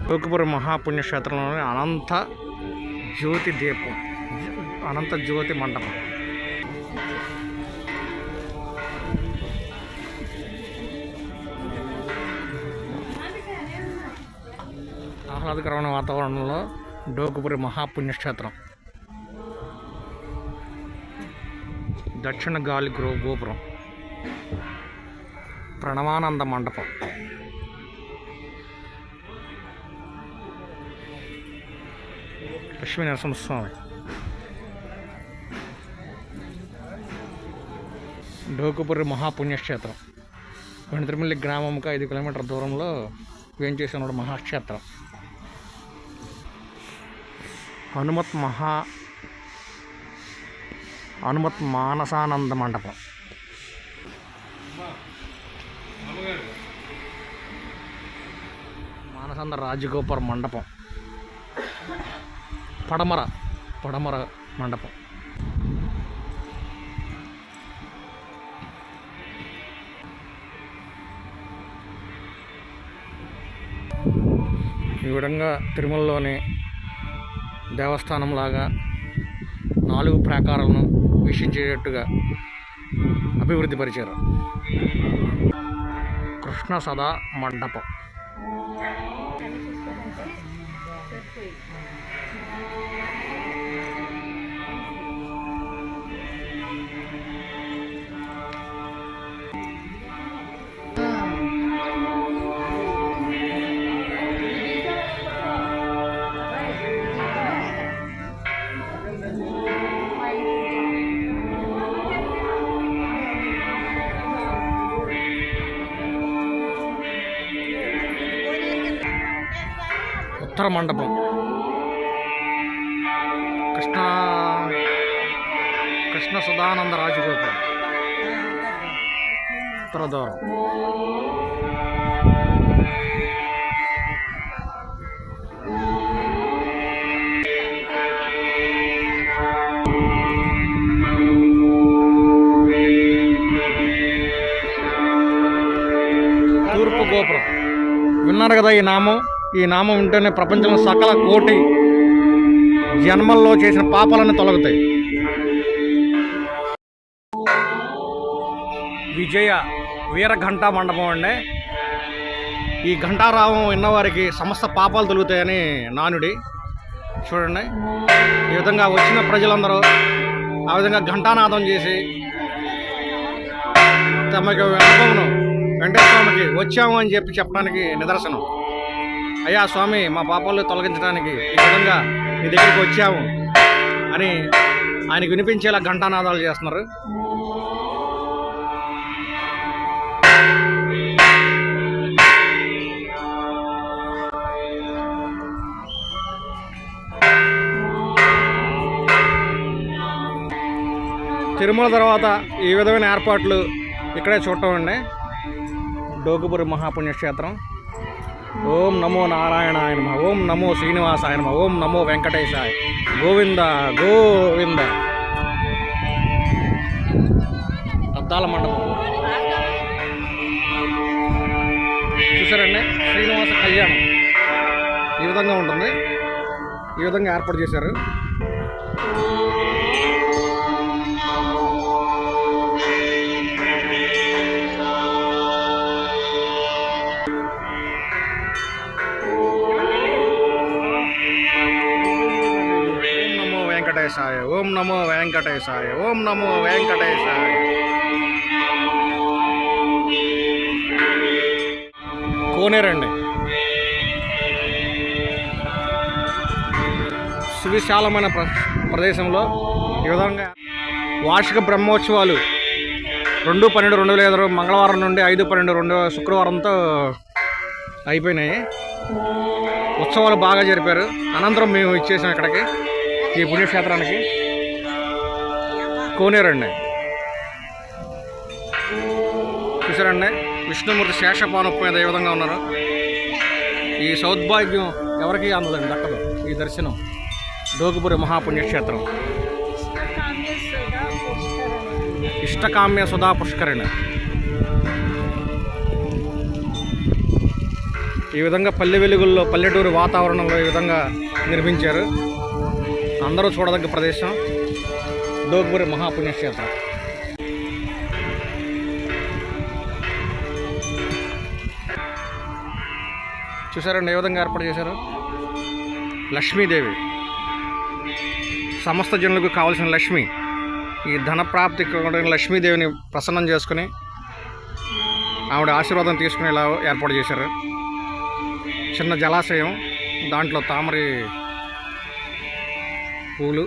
డోకుపురి మహాపుణ్యక్షేత్రంలోని అనంత జ్యోతి దీపం, అనంత జ్యోతి మండపం. ఆహ్లాదకరమైన వాతావరణంలో డోకుపురి మహాపుణ్యక్షేత్రం. దక్షిణ గాలి గోపురం, ప్రణవానంద మండపం, లక్ష్మీ నరసింహస్వామి. డోకుపురి మహాపుణ్యక్షేత్రం వెంట్రమిల్లి గ్రామంకు 5 కిలోమీటర్ల దూరంలో వేంచేసి ఉన్న మహాక్షేత్రం. హనుమత్ మానసానంద మండపం, మానసానంద రాజగోపుర మండపం, పడమర మండపం. ఈ విధంగా తిరుమలలోని దేవస్థానంలాగా 4 ప్రాకారాలను వీక్షించేటట్టుగా అభివృద్ధి పరిచారు. కృష్ణ సదా మండపం, ఉత్తర మండపం, కృష్ణ సదానంద రాజగోపురం, ఉత్తర ద్వారం. తూర్పు గోపురం. విన్నారు కదా ఈ నామం ఉంటేనే ప్రపంచంలో సకల కోటి జన్మల్లో చేసిన పాపాలన్నీ తొలగుతాయి. విజయ వీర ఘంటా మండపం అండి. ఈ ఘంటారావం విన్నవారికి సమస్త పాపాలు తొలుగుతాయని నానుడి. చూడండి, ఈ విధంగా వచ్చిన ప్రజలందరూ ఆ విధంగా ఘంటానాదం చేసి తమకి అనుభవం వెంకటేశ్వర స్వామికి వచ్చాము అని చెప్పడానికి నిదర్శనం. అయ్యా స్వామి, మా పాపాలు తొలగించడానికి ఈ విధంగా నీ దగ్గరికి వచ్చాము అని ఆయనకు వినిపించేలా ఘంటానాదాలు చేస్తున్నారు. తిరుమల తర్వాత ఈ విధమైన ఏర్పాట్లు ఇక్కడే చూడటం అండి. డోకుపురి మహాపుణ్యక్షేత్రం. ఓం నమో నారాయణాయ నమః, ఓం నమో శ్రీనివాసాయ నమః, ఓం నమో వెంకటేశాయ, గోవింద గోవింద. అద్దాల మండపం చూసారండి. శ్రీనివాస కళ్యాణం ఈ విధంగా ఉంటుంది. ఈ విధంగా ఏర్పాటు చేశారు. ఓం నమో వెంకటేశాయ, ఓం నమో వెంకటేశాయ. కోనేరండి. సువిశాలమైన ప్రదేశంలో ఈ విధంగా వార్షిక బ్రహ్మోత్సవాలు 2/12/2005 మంగళవారం నుండి 5/12 శుక్రవారంతో అయిపోయినాయి. ఉత్సవాలు బాగా జరిపారు. అనంతరం మేము ఇచ్చేసాం ఇక్కడికి, ఈ పుణ్యక్షేత్రానికి. కోనేరండి చూసారండి. విష్ణుమూర్తి శేషపానపు మీద ఏ విధంగా ఉన్నారు. ఈ సౌద్భాగ్యం ఎవరికి అందదండి, దక్కదు ఈ దర్శనం. డోకుపురి మహాపుణ్యక్షేత్రం. ఇష్టకామ్య సుధా పుష్కరిణి. ఈ విధంగా పల్లె వెలుగుల్లో పల్లెటూరు వాతావరణంలో ఈ విధంగా నిర్మించారు. అందరూ చూడదగ్గ ప్రదేశం డోగ్పురి మహాపుణ్యక్షేత్రం. చూసారండి ఏ విధంగా ఏర్పాటు చేశారు. లక్ష్మీదేవి సమస్త జనులకు కావలసిన లక్ష్మి, ఈ ధన ప్రాప్తి లక్ష్మీదేవిని ప్రసన్నం చేసుకుని ఆవిడ ఆశీర్వాదం తీసుకుని ఇలా ఏర్పాటు చేశారు. చిన్న జలాశయం, దాంట్లో తామర పూలు,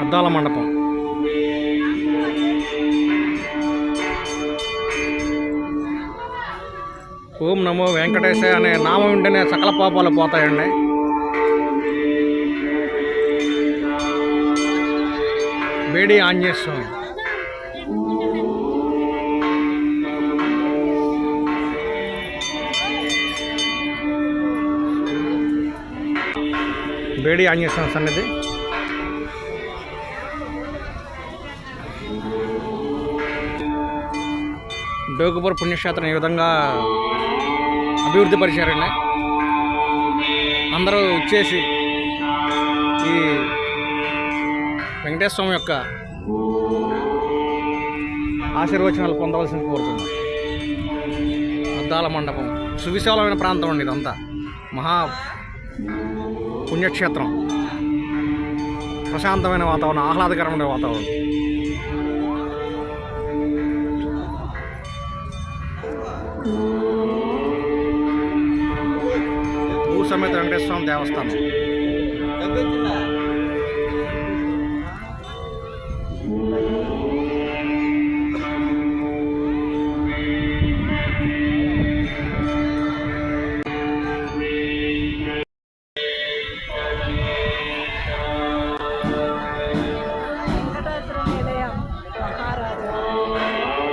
అద్దాల మండపం. ఓం నమో వెంకటేశాయ అనే నామం వింటేనే సకల పాపాలు పోతాయండి. బేడి ఆంజనేయ స్వామి. బేడి ఆంజనేయ స్వామి సన్నిధి. డోగ్పురి పుణ్యక్షేత్రం ఈ విధంగా అభివృద్ధి పరిచారండి. అందరూ వచ్చేసి ఈ వెంకటేశ్వర స్వామి యొక్క ఆశీర్వచనాలు పొందవలసింది కోరుతున్నాం. అద్దాల మండపం సువిశాలమైన ప్రాంతం అండి. ఇదంతా మహా పుణ్యక్షేత్రం. ప్రశాంతమైన వాతావరణం, ఆహ్లాదకరమైన వాతావరణం. భూసమేత వెంకటేశ్వర స్వామి దేవస్థానం.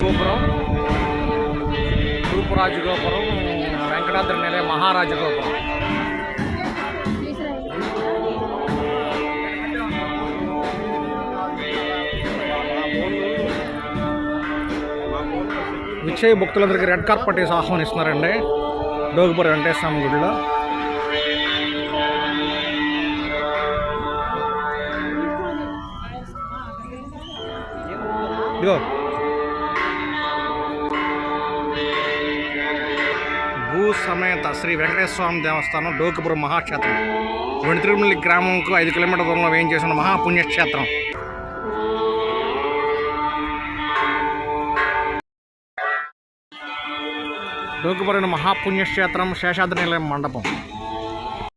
గోపురం, తూర్పురాజు గోపురం, వెంకటాద్రి నిలయ మహారాజు గోపురం. విచ్చయ భక్తులందరికీ రెడ్ కార్పెట్ వేసి ఆహ్వానిస్తున్నారండి డోగ్పురి వెంకటేశ్వర స్వామి గుడిలో. ఇదిగో భూసమేత శ్రీ వెంకటేశ్వర స్వామి దేవస్థానం డోగ్పురి మహాక్షేత్రం. వెంటితిరుమల గ్రామంకు 5 కిలోమీటర్ల దూరంలో వేయించేసిన మహాపుణ్యక్షేత్రం. డోగ్పురి మహాపుణ్యక్షేత్రం శేషాద్రి నిలయం మండపం.